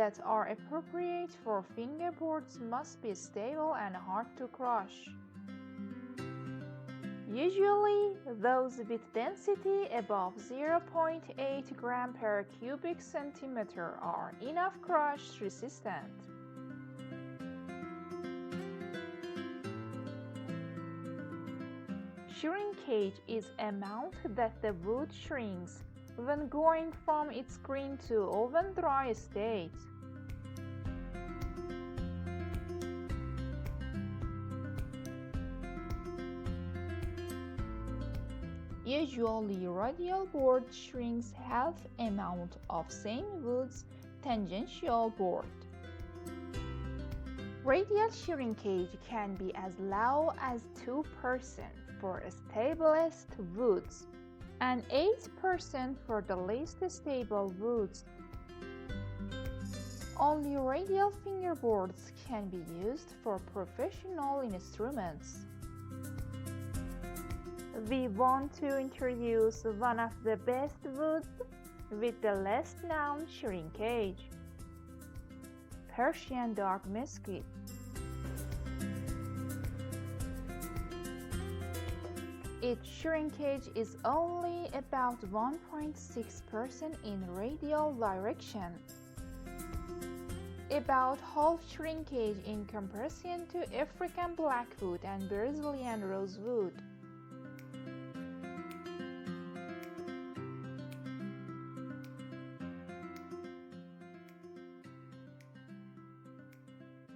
that are appropriate for fingerboards must be stable and hard to crush. Usually, those with density above 0.8 gram per cubic centimeter are enough crush resistant. Shrinkage is a amount that the wood shrinks when going from its green to oven dry state. Usually, radial board shrinks half amount of same wood's tangential board. Radial shrinkage can be as low as 2% for stablest woods and 8% for the least stable woods. Only radial fingerboards can be used for professional instruments. We want to introduce one of the best woods with the least known shrinkage: Persian dark mesquite. Its shrinkage is only about 1.6% in radial direction, about half shrinkage in comparison to African blackwood and Brazilian rosewood.